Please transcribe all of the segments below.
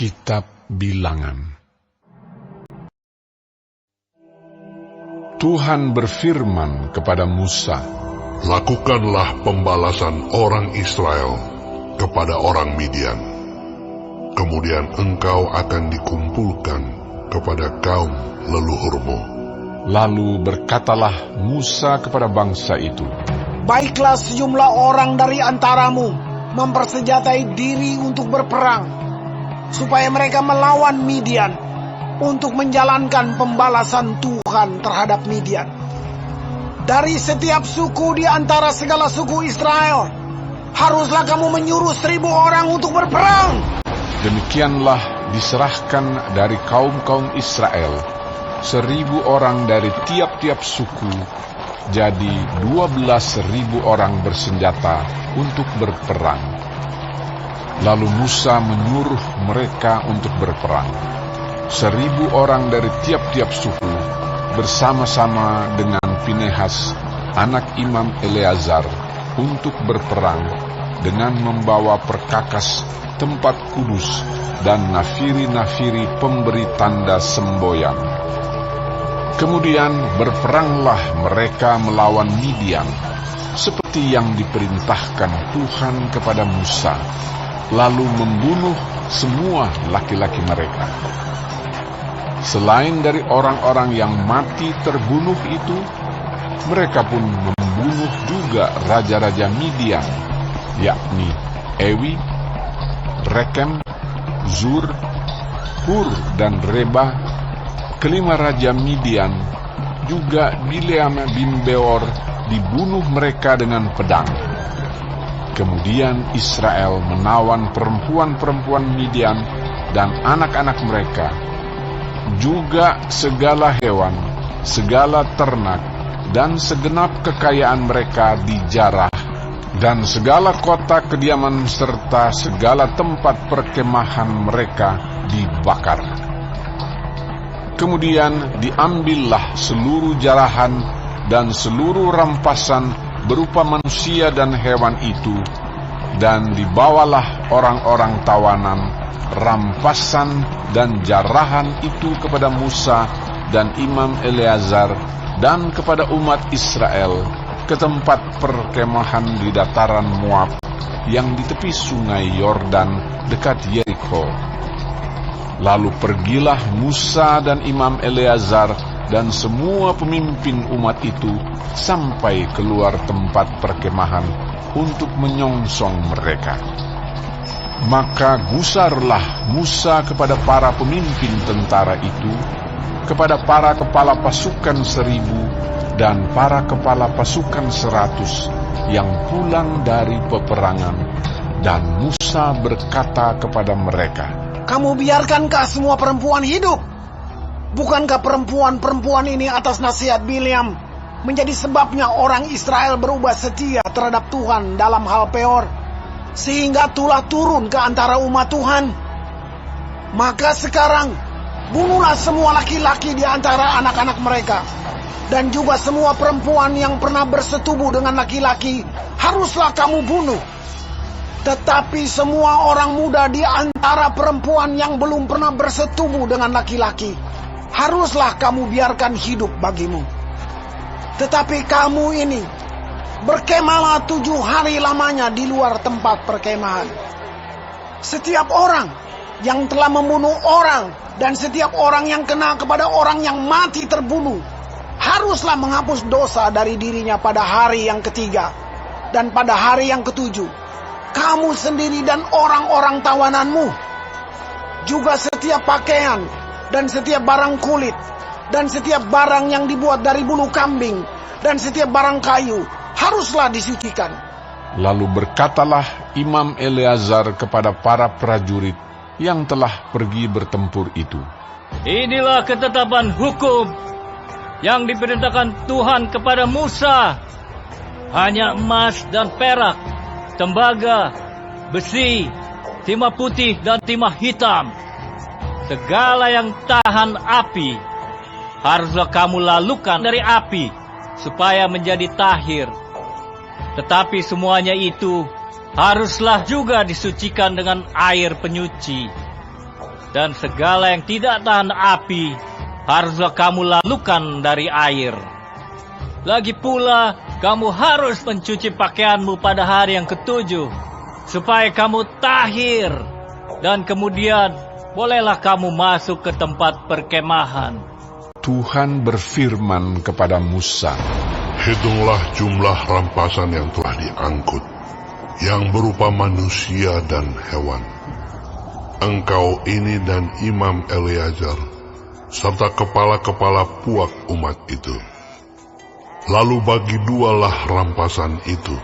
Kitab Bilangan. Tuhan berfirman kepada Musa, "Lakukanlah pembalasan orang Israel kepada orang Midian. Kemudian engkau akan dikumpulkan kepada kaum leluhurmu." Lalu berkatalah Musa kepada bangsa itu, "Baiklah sejumlah orang dari antaramu mempersenjatai diri untuk berperang, supaya mereka melawan Midian untuk menjalankan pembalasan Tuhan terhadap Midian. Dari setiap suku di antara segala suku Israel, haruslah kamu menyuruh 1.000 orang untuk berperang." Demikianlah diserahkan dari kaum-kaum Israel 1.000 orang dari tiap-tiap suku, jadi 12.000 orang bersenjata untuk berperang. Lalu Musa menyuruh mereka untuk berperang. 1.000 orang dari tiap-tiap suku bersama-sama dengan Pinehas, anak Imam Eleazar, untuk berperang dengan membawa perkakas tempat kudus dan nafiri-nafiri pemberi tanda semboyan. Kemudian berperanglah mereka melawan Midian, seperti yang diperintahkan Tuhan kepada Musa, lalu membunuh semua laki-laki mereka. Selain dari orang-orang yang mati terbunuh itu, mereka pun membunuh juga raja-raja Midian, yakni Ewi, Rekem, Zur, Hur, dan Reba, kelima raja Midian. Juga Bileam bin Beor dibunuh mereka dengan pedang. Kemudian Israel menawan perempuan-perempuan Midian dan anak-anak mereka, juga segala hewan, segala ternak, dan segenap kekayaan mereka dijarah, dan segala kota kediaman serta segala tempat perkemahan mereka dibakar. Kemudian diambillah seluruh jarahan dan seluruh rampasan berupa manusia dan hewan itu, dan dibawalah orang-orang tawanan, rampasan dan jarahan itu kepada Musa dan Imam Eleazar dan kepada umat Israel ke tempat perkemahan di dataran Moab yang di tepi sungai Yordan dekat Yeriko. Lalu pergilah Musa dan Imam Eleazar dan semua pemimpin umat itu sampai keluar tempat perkemahan untuk menyongsong mereka. Maka gusarlah Musa kepada para pemimpin tentara itu, kepada para kepala pasukan 1.000 dan para kepala pasukan 100 yang pulang dari peperangan. Dan Musa berkata kepada mereka, "Kamu biarkankah semua perempuan hidup? Bukankah perempuan-perempuan ini atas nasihat Bileam menjadi sebabnya orang Israel berubah setia terhadap Tuhan dalam hal Peor, sehingga tulah turun ke antara umat Tuhan? Maka sekarang bunuhlah semua laki-laki di antara anak-anak mereka, dan juga semua perempuan yang pernah bersetubuh dengan laki-laki haruslah kamu bunuh. Tetapi semua orang muda di antara perempuan yang belum pernah bersetubuh dengan laki-laki haruslah kamu biarkan hidup bagimu. Tetapi kamu ini berkemahlah 7 hari lamanya di luar tempat perkemahan. Setiap orang yang telah membunuh orang dan setiap orang yang kena kepada orang yang mati terbunuh haruslah menghapus dosa dari dirinya pada hari yang ketiga. Dan pada hari yang ketujuh kamu sendiri dan orang-orang tawananmu, juga setiap pakaian dan setiap barang kulit dan setiap barang yang dibuat dari bulu kambing dan setiap barang kayu haruslah disucikan." Lalu berkatalah Imam Eleazar kepada para prajurit yang telah pergi bertempur itu, "Inilah ketetapan hukum yang diperintahkan Tuhan kepada Musa. Hanya emas dan perak, tembaga, besi, timah putih dan timah hitam, segala yang tahan api, haruslah kamu lalukan dari api, supaya menjadi tahir. Tetapi semuanya itu haruslah juga disucikan dengan air penyuci. dan segala yang tidak tahan api haruslah kamu lalukan dari air. Lagi pula, kamu harus mencuci pakaianmu pada hari yang ketujuh, supaya kamu tahir, dan kemudian bolehlah kamu masuk ke tempat perkemahan. Tuhan berfirman kepada Musa, Hitunglah jumlah rampasan yang telah diangkut, yang berupa manusia dan hewan. Engkau ini dan Imam Eleazar, serta kepala-kepala puak umat itu. Lalu bagi dualah rampasan itu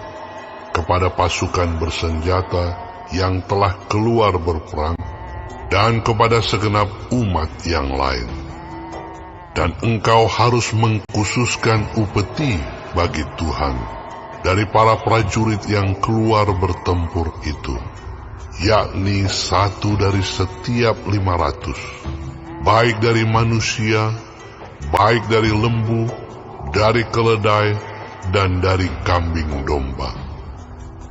kepada pasukan bersenjata yang telah keluar berperang, dan kepada segenap umat yang lain. Dan engkau harus mengkhususkan upeti bagi Tuhan dari para prajurit yang keluar bertempur itu, yakni 1 dari setiap 500, baik dari manusia, baik dari lembu, dari keledai, dan dari kambing domba.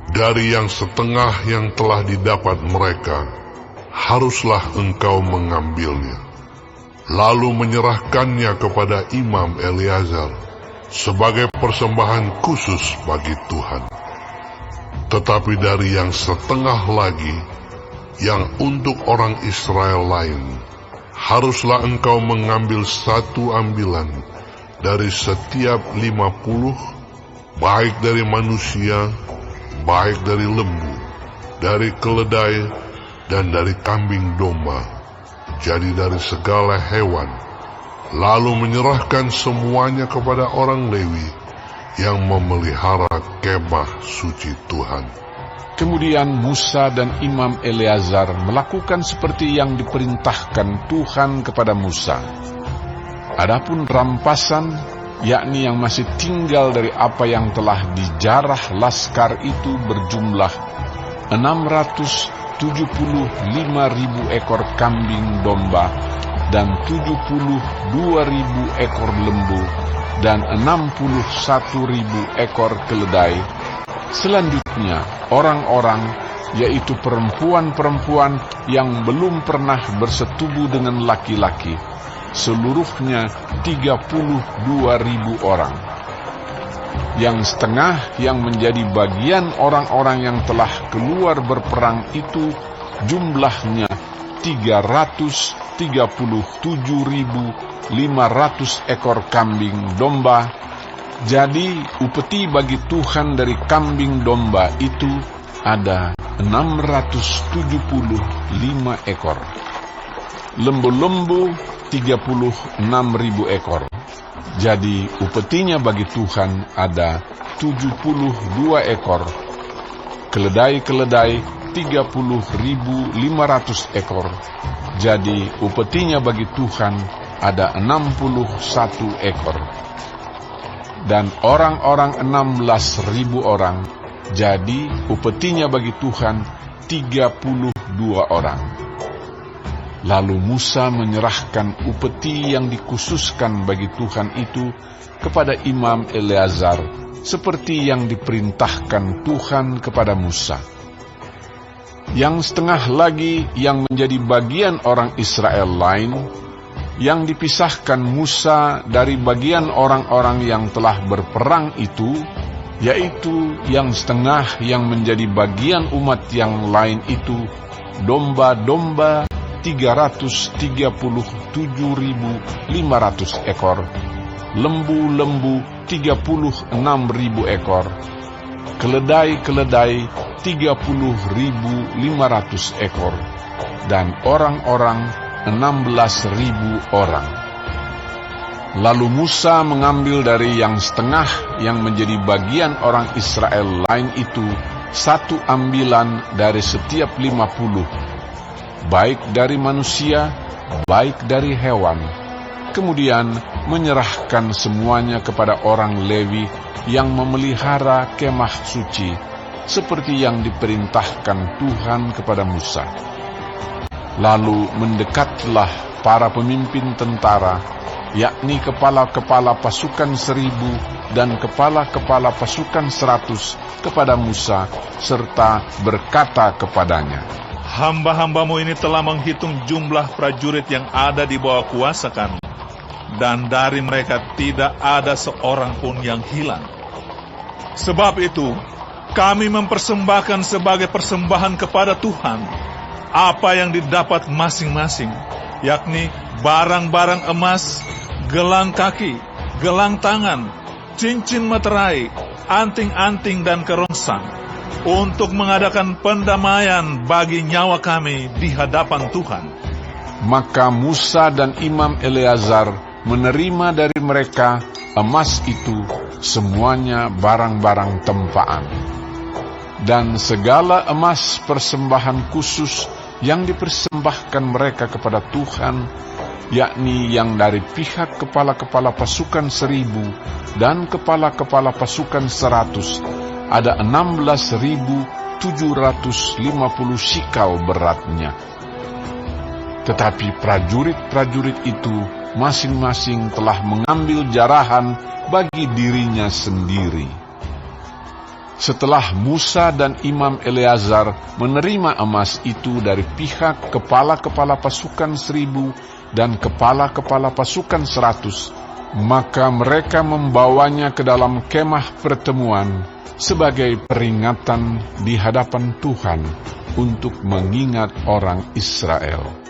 Dari yang setengah yang telah didapat mereka, haruslah engkau mengambilnya, lalu menyerahkannya kepada Imam Eleazar sebagai persembahan khusus bagi Tuhan. Tetapi dari yang setengah lagi, yang untuk orang Israel lain, haruslah engkau mengambil 1 ambilan dari setiap 50, baik dari manusia, baik dari lembu, dari keledai, dan dari kambing domba, jadi dari segala hewan, lalu menyerahkan semuanya kepada orang Lewi yang memelihara kemah suci Tuhan. Kemudian Musa dan Imam Eleazar melakukan seperti yang diperintahkan Tuhan kepada Musa. Adapun rampasan, yakni yang masih tinggal dari apa yang telah dijarah laskar itu, berjumlah 675.000 ekor kambing domba dan 72.000 ekor lembu dan 61.000 ekor keledai. Selanjutnya, orang-orang, yaitu perempuan-perempuan yang belum pernah bersetubuh dengan laki-laki, seluruhnya 32.000 orang. Yang setengah yang menjadi bagian orang-orang yang telah keluar berperang itu jumlahnya 337.500 ekor kambing domba. Jadi upeti bagi Tuhan dari kambing domba itu ada 675 ekor. Lembu-lembu 36.000 ekor. Jadi upetinya bagi Tuhan ada 72 ekor. Keledai-keledai 30.500 ekor. Jadi upetinya bagi Tuhan ada 61 ekor. Dan orang-orang 16.000 orang. Jadi upetinya bagi Tuhan 32 orang. Lalu Musa menyerahkan upeti yang dikhususkan bagi Tuhan itu kepada Imam Eleazar, seperti yang diperintahkan Tuhan kepada Musa. Yang setengah lagi yang menjadi bagian orang Israel lain, yang dipisahkan Musa dari bagian orang-orang yang telah berperang itu, yaitu yang setengah yang menjadi bagian umat yang lain itu, domba-domba 337.500 ekor, lembu-lembu 36.000 ekor, keledai-keledai 30.500 ekor, dan orang-orang 16.000 orang. Lalu Musa mengambil dari yang setengah yang menjadi bagian orang Israel lain itu 1 ambilan dari setiap 50, baik dari manusia, baik dari hewan. Kemudian menyerahkan semuanya kepada orang Lewi yang memelihara kemah suci, seperti yang diperintahkan Tuhan kepada Musa. Lalu mendekatlah para pemimpin tentara, yakni kepala-kepala pasukan 1.000 dan kepala-kepala pasukan 100 kepada Musa, serta berkata kepadanya, hamba-hambamu ini telah menghitung jumlah prajurit yang ada di bawah kuasa kami, dan dari mereka tidak ada seorang pun yang hilang. Sebab itu, kami mempersembahkan sebagai persembahan kepada Tuhan apa yang didapat masing-masing, yakni barang-barang emas, gelang kaki, gelang tangan, cincin materai, anting-anting dan kerongsang, untuk mengadakan pendamaian bagi nyawa kami di hadapan Tuhan. Maka Musa dan Imam Eleazar menerima dari mereka emas itu semuanya barang-barang tempaan. Dan segala emas persembahan khusus yang dipersembahkan mereka kepada Tuhan, yakni yang dari pihak kepala-kepala pasukan 1.000 dan kepala-kepala pasukan 100, ada 16.750 sikal beratnya. Tetapi prajurit-prajurit itu masing-masing telah mengambil jarahan bagi dirinya sendiri. Setelah Musa dan Imam Eleazar menerima emas itu dari pihak kepala-kepala pasukan 1.000 dan kepala-kepala pasukan 100, maka mereka membawanya ke dalam kemah pertemuan sebagai peringatan di hadapan Tuhan untuk mengingat orang Israel.